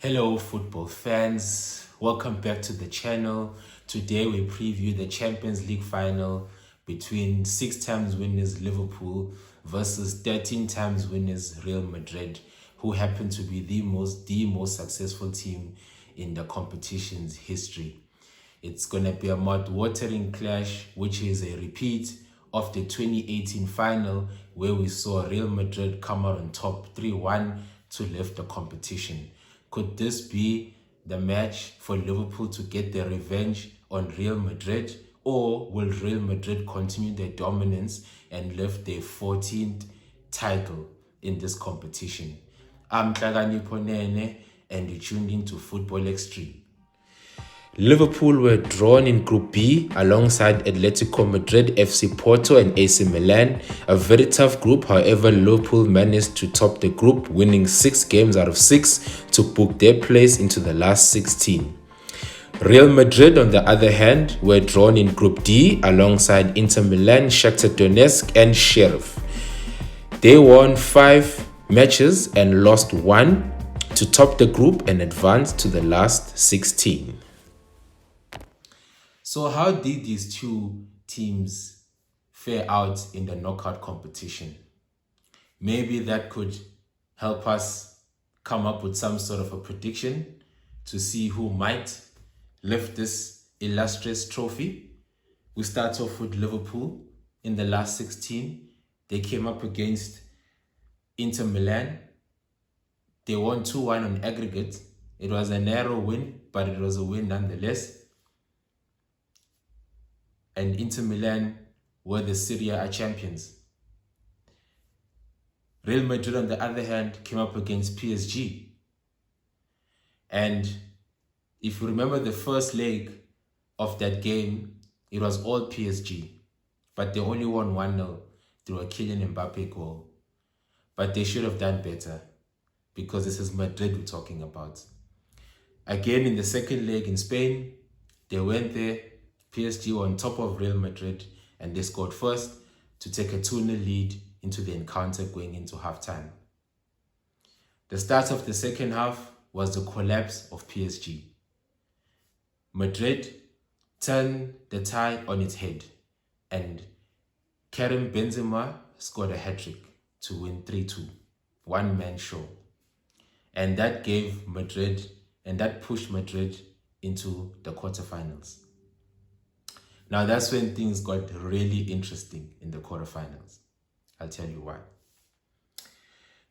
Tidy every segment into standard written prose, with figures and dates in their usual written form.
Hello football fans, welcome back to the channel. Today we preview the Champions League final between 6 times winners Liverpool versus 13 times winners Real Madrid, who happen to be the most successful team in the competition's history. It's going to be a mouth-watering clash, which is a repeat of the 2018 final where we saw Real Madrid come out on top 3-1 to lift the competition. Could this be the match for Liverpool to get their revenge on Real Madrid, or will Real Madrid continue their dominance and lift their 14th title in this competition? I'm Nene, and you tuned into Football Xstream. Liverpool were drawn in Group B alongside Atletico Madrid, FC Porto and AC Milan. A very tough group, however, Liverpool managed to top the group, winning 6 games out of 6 to book their place into the last 16. Real Madrid, on the other hand, were drawn in Group D alongside Inter Milan, Shakhtar Donetsk and Sheriff. They won 5 matches and lost 1 to top the group and advance to the last 16. So how did these two teams fare out in the knockout competition? Maybe that could help us come up with some sort of a prediction to see who might lift this illustrious trophy. We start off with Liverpool in the last 16. They came up against Inter Milan. They won 2-1 on aggregate. It was a narrow win, but it was a win nonetheless. And Inter Milan were the Serie A champions. Real Madrid, on the other hand, came up against PSG. And if you remember the first leg of that game, it was all PSG. But they only won 1-0 through a Kylian Mbappe goal. But they should have done better, because this is Madrid we're talking about. Again, in the second leg in Spain, they went there. PSG were on top of Real Madrid and they scored first to take a 2-0 lead into the encounter going into halftime. The start of the second half was the collapse of PSG. Madrid turned the tie on its head and Karim Benzema scored a hat-trick to win 3-2, one-man show. And that gave Madrid, and that pushed Madrid into the quarterfinals. Now that's when things got really interesting in the quarterfinals. I'll tell you why.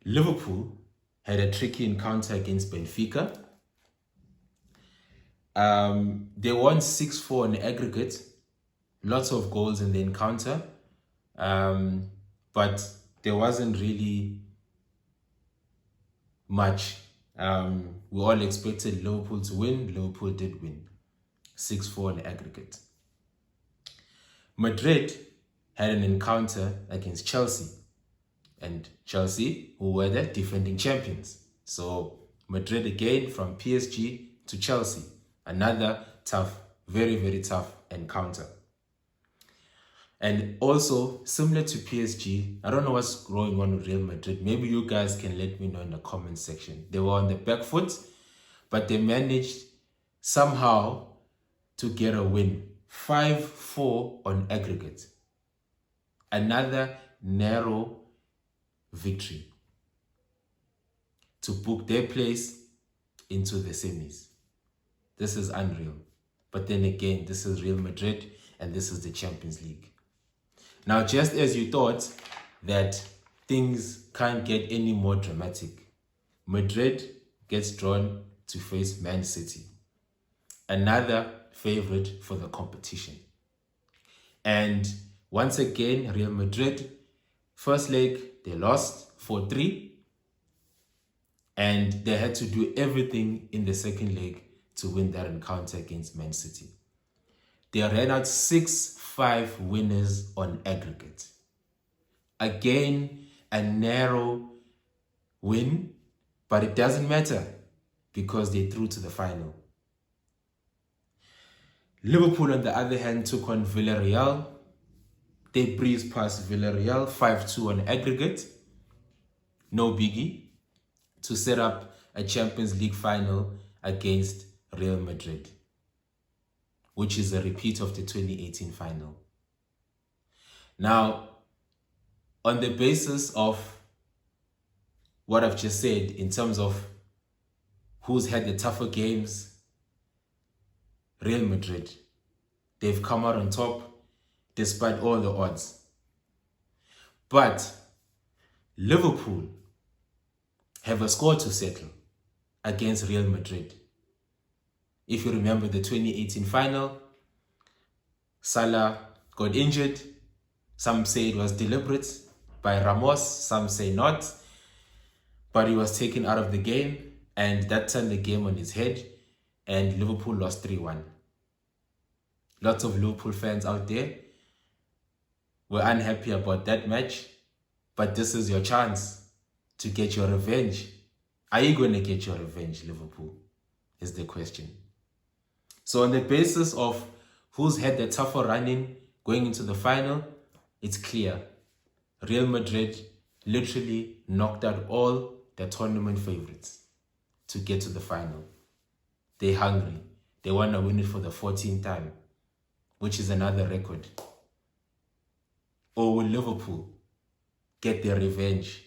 Liverpool had a tricky encounter against Benfica. They won 6-4 in aggregate. Lots of goals in the encounter. But there wasn't really much. We all expected Liverpool to win. Liverpool did win. 6-4 in aggregate. Madrid had an encounter against Chelsea, and Chelsea, who were the defending champions. So Madrid again from PSG to Chelsea, another tough, very, very tough encounter. And also, similar to PSG, I don't know what's going on with Real Madrid. Maybe you guys can let me know in the comment section. They were on the back foot, but they managed somehow to get a win. 5-4 on aggregate. Another narrow victory to book their place into the semis. This is unreal. But then again, this is Real Madrid and this is the Champions League. Now, just as you thought that things can't get any more dramatic, Madrid gets drawn to face Man City, another favorite for the competition. And once again, Real Madrid, first leg, they lost 4-3. And they had to do everything in the second leg to win that encounter against Man City. They ran out 6-5 winners on aggregate. Again, a narrow win, but it doesn't matter because they threw to the final. Liverpool, on the other hand, took on Villarreal. They breezed past Villarreal, 5-2 on aggregate. No biggie. To set up a Champions League final against Real Madrid, which is a repeat of the 2018 final. Now, on the basis of what I've just said in terms of who's had the tougher games, Real Madrid, they've come out on top despite all the odds. But Liverpool have a score to settle against Real Madrid. If you remember the 2018 final, Salah got injured. Some say it was deliberate by Ramos, some say not. But he was taken out of the game, and that turned the game on its head, and Liverpool lost 3-1. Lots of Liverpool fans out there were unhappy about that match, but this is your chance to get your revenge. Are you going to get your revenge, Liverpool? Is the question. So on the basis of who's had the tougher running going into the final, it's clear. Real Madrid literally knocked out all the tournament favorites to get to the final. They're hungry. They want to win it for the 14th time, which is another record. Or will Liverpool get their revenge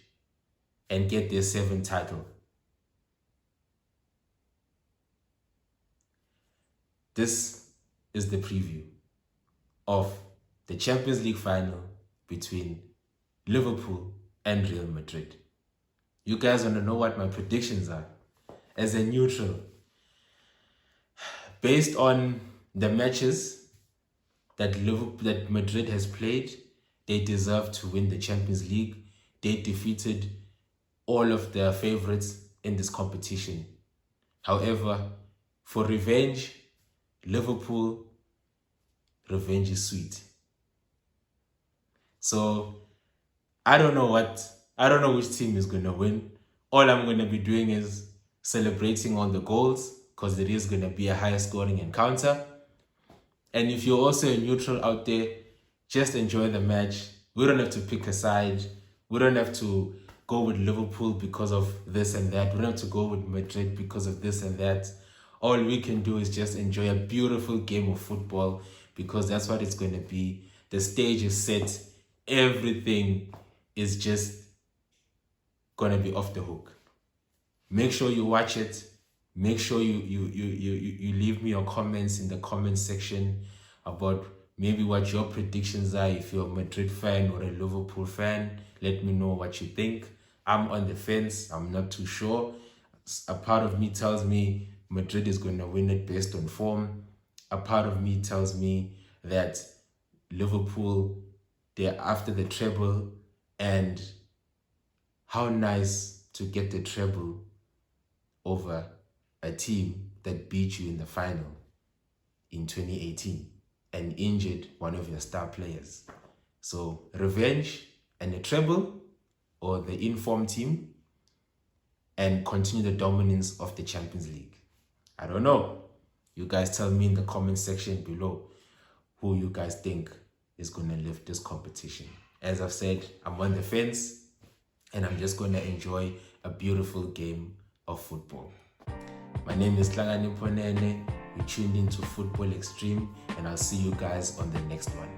and get their 7th title? This is the preview of the Champions League final between Liverpool and Real Madrid. You guys want to know what my predictions are? As a neutral, based on the matches that Madrid has played, they deserve to win the Champions League. They defeated all of their favorites in this competition. However, for revenge, Liverpool, revenge is sweet. So I don't know which team is going to win. All I'm going to be doing is celebrating on the goals, because it is going to be a higher scoring encounter. And if you're also a neutral out there, just enjoy the match. We don't have to pick a side. We don't have to go with Liverpool because of this and that. We don't have to go with Madrid because of this and that. All we can do is just enjoy a beautiful game of football, because that's what it's going to be. The stage is set. Everything is just going to be off the hook. Make sure you watch it. Make sure you leave me your comments in the comment section about maybe what your predictions are. If you're a Madrid fan or a Liverpool fan, let me know what you think. I'm on the fence. I'm not too sure. A part of me tells me Madrid is going to win it based on form. A part of me tells me that Liverpool, they're after the treble, and how nice to get the treble over a team that beat you in the final in 2018 and injured one of your star players. So revenge and a treble, or the informed team, and continue the dominance of the Champions League. I don't know. You guys tell me in the comment section below who you guys think is going to lift this competition. As I've said, I'm on the fence, and I'm just going to enjoy a beautiful game of football. My name is Nene. You tuned into Football Xstream, and I'll see you guys on the next one.